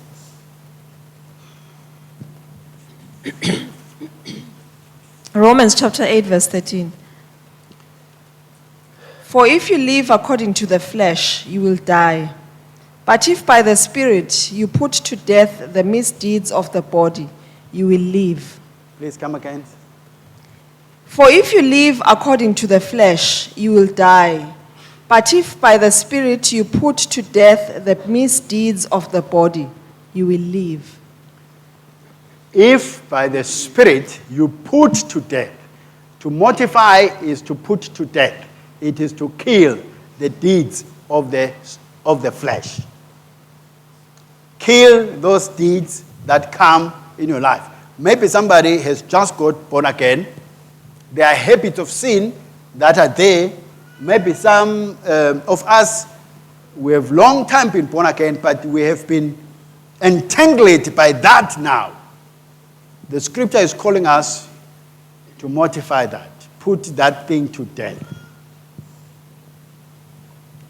Romans chapter 8, verse 13. For if you live according to the flesh, you will die. But if by the Spirit you put to death the misdeeds of the body, you will live. Please come again. For if you live according to the flesh, you will die. But if by the Spirit you put to death the misdeeds of the body, you will live. If by the Spirit you put to death. To mortify is to put to death. It is to kill the deeds of the flesh. Kill those deeds that come in your life. Maybe somebody has just got born again. There are habits of sin that are there. Maybe some of us, we have long time been born again, but we have been entangled by that now. The scripture is calling us to mortify that. Put that thing to death.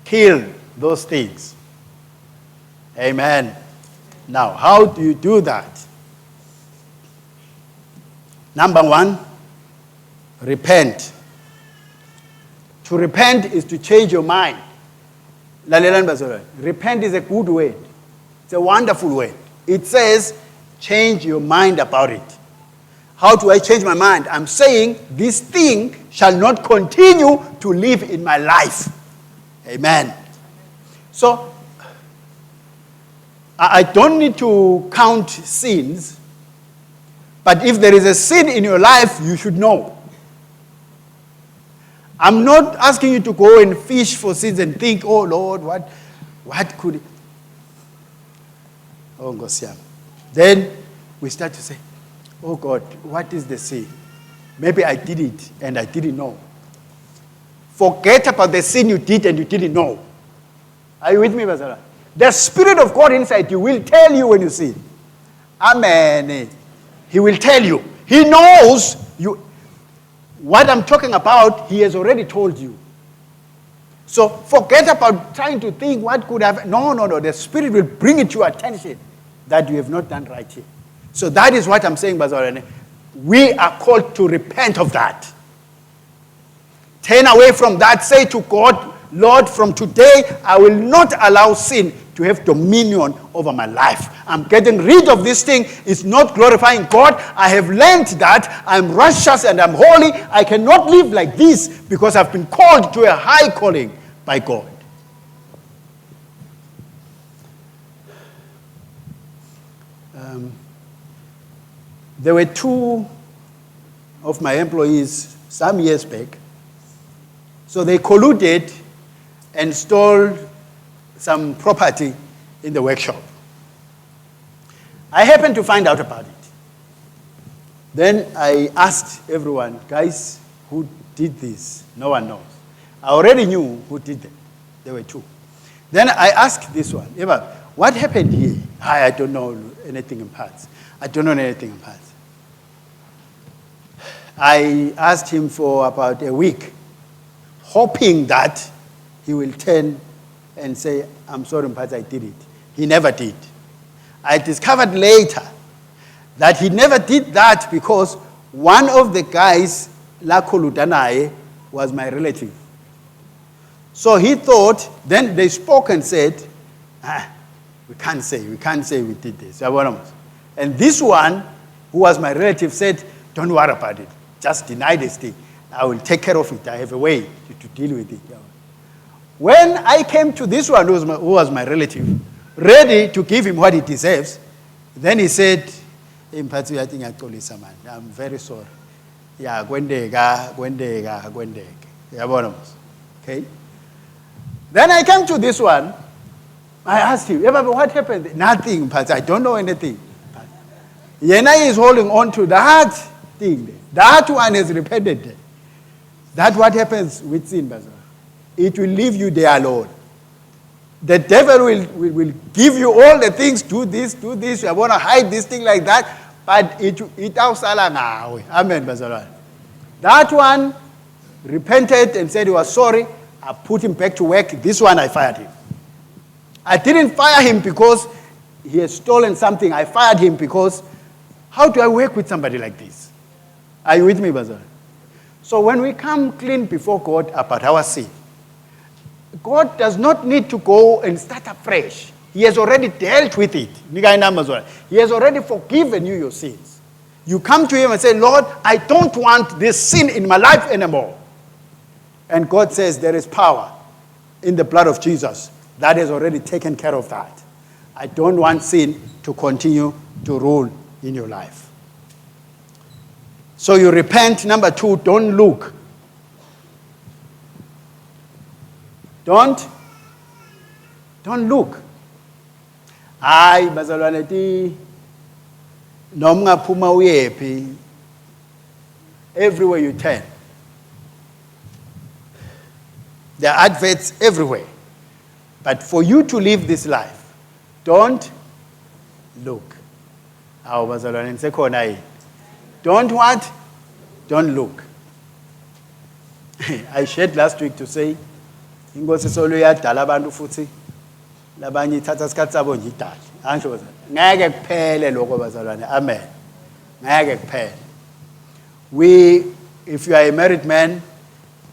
Kill those things. Amen. Now, how do you do that? Number one, repent. To repent is to change your mind. Repent is a good word. It's a wonderful word. It says, change your mind about it. How do I change my mind? I'm saying this thing shall not continue to live in my life. Amen. So, I don't need to count sins, but if there is a sin in your life, you should know. I'm not asking you to go and fish for sins and think, oh Lord, what could it? Oh, Gosiam. Then we start to say, oh God, what is the sin? Maybe I did it and I didn't know. Forget about the sin you did and you didn't know. Are you with me, Bazara? The Spirit of God inside you will tell you when you sin. Amen. He will tell you. He knows you. What I'm talking about, He has already told you. So forget about trying to think what could have. No. The Spirit will bring it to your attention that you have not done right here. So that is what I'm saying, Bazarane. We are called to repent of that. Turn away from that. Say to God, Lord, from today, I will not allow sin to have dominion over my life. I'm getting rid of this thing. It's not glorifying God. I have learned that I'm righteous and I'm holy. I cannot live like this because I've been called to a high calling by God. There were two of my employees some years back. So they colluded and stole some property in the workshop. I happened to find out about it. Then I asked everyone, guys, who did this? No one knows. I already knew who did it. There were two. Then I asked this one, Eva, what happened here? I don't know anything in parts. I don't know anything in parts. I asked him for about a week, hoping that he will turn and say, I'm sorry, but I did it. He never did. I discovered later that he never did that because one of the guys, Lakoludanae, was my relative. So he thought, then they spoke and said, we can't say we did this. And this one, who was my relative, said, don't worry about it. Just deny this thing. I will take care of it. I have a way to deal with it. When I came to this one, who was my relative, ready to give him what he deserves, then he said, I'm very sorry. Yeah, okay. Then I came to this one. I asked him, what happened? Nothing, but I don't know anything. Yena is holding on to that thing. That one is repented. That's what happens with sin, Bazar. It will leave you there alone. The devil will give you all the things, do this, you want to hide this thing like that, but it Amen, Bazar. That one repented and said he was sorry. I put him back to work. This one, I fired him. I didn't fire him because he has stolen something. I fired him because how do I work with somebody like this? Are you with me, Bazar? So when we come clean before God about our sin, God does not need to go and start afresh. He has already dealt with it. He has already forgiven you your sins. You come to Him and say, Lord, I don't want this sin in my life anymore. And God says there is power in the blood of Jesus that has already taken care of that. I don't want sin to continue to rule in your life. So you repent. Number 2, don't look. Don't look. Hayi bazalwane ti noma ungaphuma uyephi, everywhere you turn. There are adverts everywhere. But for you to live this life, don't look. Awu bazalwane nisekhona yini? Don't what? Don't look. I shared last week to say, inkosi solo yadala abantu futhi labanye ithatha isikhathi sabo nje idala. Angisho bazalwane. Ngeke kuphele lokho bazalwane. Amen. Ngeke kuphele. If you are a married man,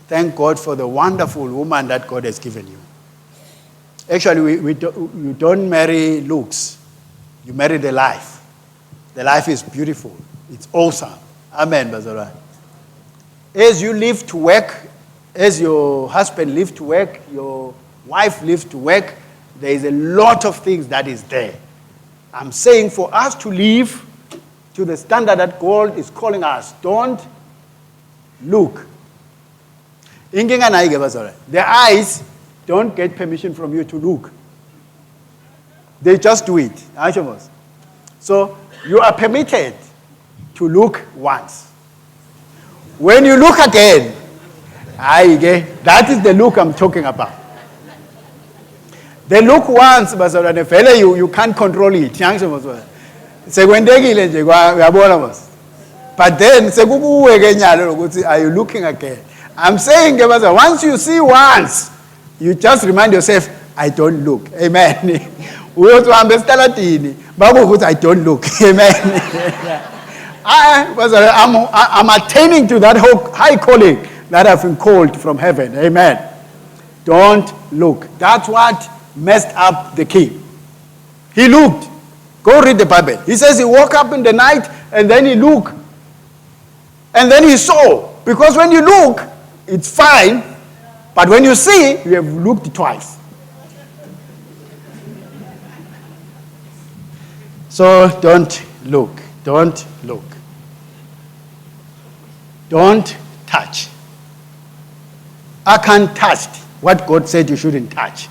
thank God for the wonderful woman that God has given you. Actually, you don't marry looks. You marry the life. The life is beautiful. It's awesome. Amen, bazalwane. As you live to work, as your husband lives to work, your wife lives to work, there is a lot of things that is there. I'm saying for us to live to the standard that God is calling us, don't look. The eyes don't get permission from you to look. They just do it. So you are permitted to look once. When you look again, that is the look I'm talking about. The look once, you can't control it. But then, are you looking again? I'm saying, once you see once, you just remind yourself, I don't look. Amen. I don't look. Amen. I'm attaining to that high calling that I've been called from heaven. Amen. Don't look. That's what messed up the king. He looked. Go read the Bible. He says he woke up in the night and then he looked. And then he saw. Because when you look, it's fine. But when you see, you have looked twice. So don't look. Don't look. Don't touch. Achan touched what God said you shouldn't touch.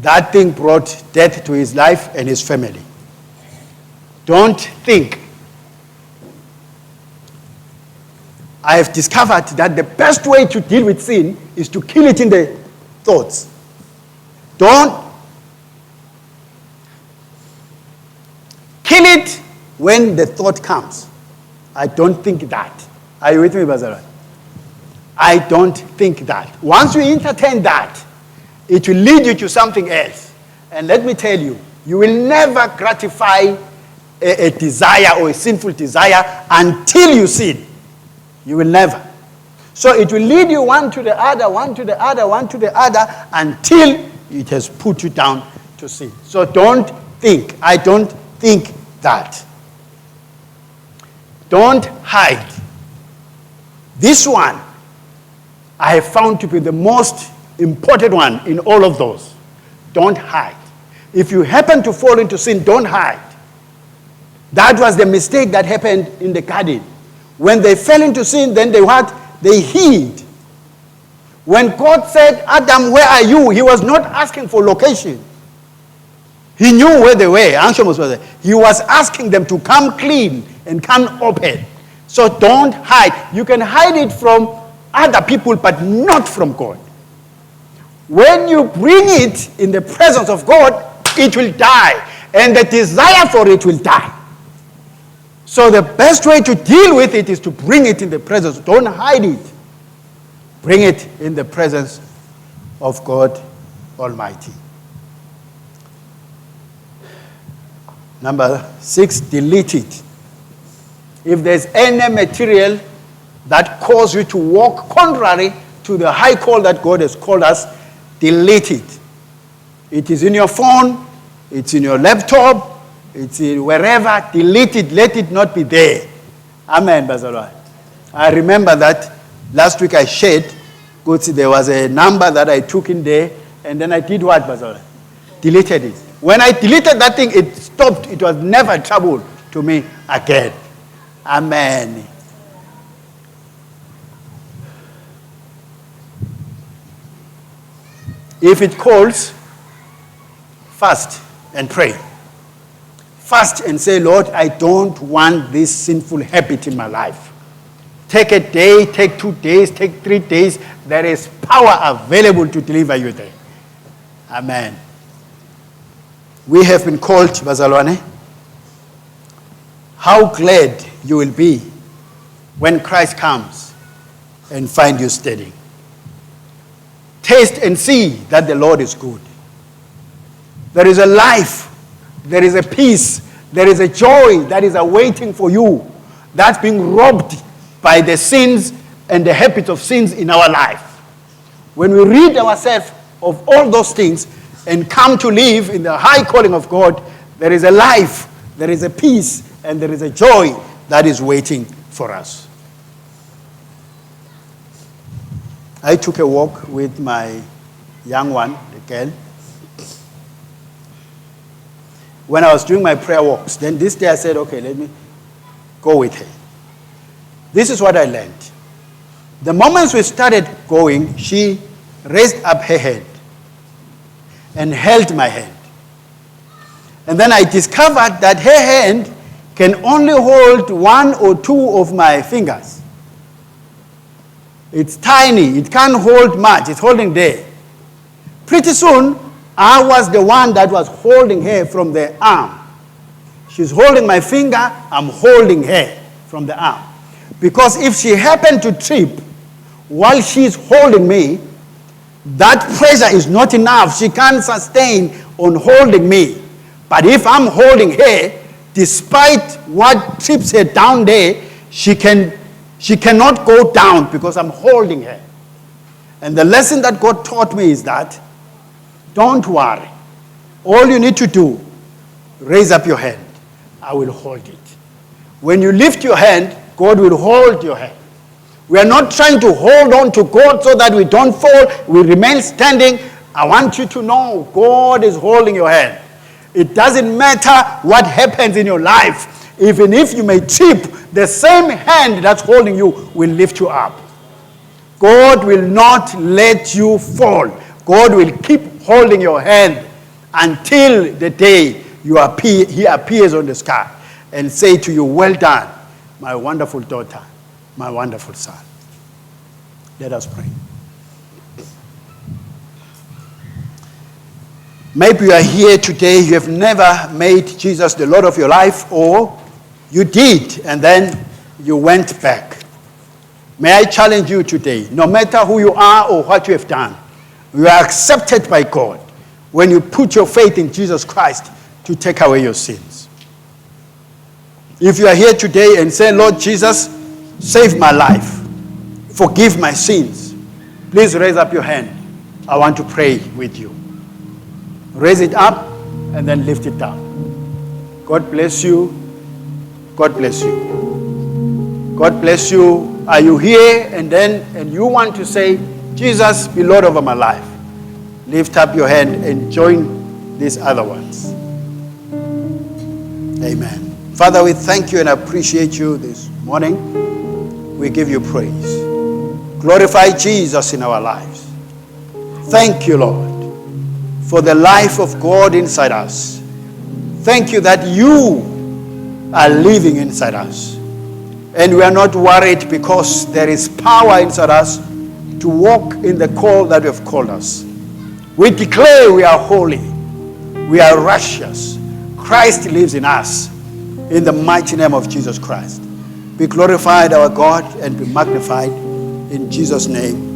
That thing brought death to his life and his family. Don't think. I have discovered that the best way to deal with sin is to kill it in the thoughts. Don't kill it when the thought comes. I don't think that. Are you with me, Bazara? I don't think that. Once you entertain that, it will lead you to something else. And let me tell you, you will never gratify a desire or a sinful desire until you sin. You will never. So it will lead you one to the other, one to the other, one to the other, until it has put you down to sin. So don't think. I don't think that. Don't hide. This one I have found to be the most important one in all of those. Don't hide. If you happen to fall into sin, don't hide. That was the mistake that happened in the garden. When they fell into sin, then they what? They hid. When God said, Adam, where are you? He was not asking for location. He knew where they were. He was asking them to come clean and come open. So don't hide. You can hide it from other people, but not from God. When you bring it in the presence of God, it will die. And the desire for it will die. So the best way to deal with it is to bring it in the presence. Don't hide it. Bring it in the presence of God Almighty. Number 6, delete it. If there's any material that causes you to walk contrary to the high call that God has called us, delete it. It is in your phone, it's in your laptop, it's in wherever. Delete it, let it not be there. Amen, Bazalwa. I remember that last week I shared, there was a number that I took in there, and then I did what, Bazalwa? Deleted it. When I deleted that thing, it stopped. It was never trouble to me again. Amen. If it calls, fast and pray. Fast and say, Lord, I don't want this sinful habit in my life. Take a day, take 2 days, take 3 days. There is power available to deliver you there. Amen. We have been called, Bazalwane. How glad you will be when Christ comes and find you steady. Taste and see that the Lord is good. There is a life, there is a peace, there is a joy that is awaiting for you that's being robbed by the sins and the habits of sins in our life. When we rid ourselves of all those things and come to live in the high calling of God, there is a life, there is a peace, and there is a joy that is waiting for us. I took a walk with my young one, the girl. When I was doing my prayer walks, then this day I said, okay, let me go with her. This is what I learned. The moments we started going, she raised up her hand and held my hand. And then I discovered that her hand can only hold 1 or 2 of my fingers. It's tiny. It can't hold much. It's holding there. Pretty soon, I was the one that was holding her from the arm. She's holding my finger. I'm holding her from the arm. Because if she happened to trip while she's holding me, that pressure is not enough. She can't sustain on holding me. But if I'm holding her, despite what trips her down there, she cannot go down because I'm holding her. And the lesson that God taught me is that, don't worry. All you need to do, raise up your hand. I will hold it. When you lift your hand, God will hold your hand. We are not trying to hold on to God so that we don't fall. We remain standing. I want you to know God is holding your hand. It doesn't matter what happens in your life. Even if you may trip, the same hand that's holding you will lift you up. God will not let you fall. God will keep holding your hand until the day He appears on the sky and say to you, well done, my wonderful daughter, my wonderful son. Let us pray. Maybe you are here today, you have never made Jesus the Lord of your life, or you did and then you went back. May I challenge you today, no matter who you are or what you have done, you are accepted by God when you put your faith in Jesus Christ to take away your sins. If you are here today and say, Lord Jesus, save my life, forgive my sins, please raise up your hand. I want to pray with you. Raise it up and then lift it down. God bless you. God bless you. God bless you. Are you here and you want to say, Jesus, be Lord over my life? Lift up your hand and join these other ones. Amen. Father, we thank you and appreciate you this morning. We give you praise. Glorify Jesus in our lives. Thank you, Lord, for the life of God inside us. Thank you that you are living inside us. And we are not worried because there is power inside us to walk in the call that you have called us. We declare we are holy. We are righteous. Christ lives in us. In the mighty name of Jesus Christ. Be glorified, our God, and be magnified. In Jesus' name.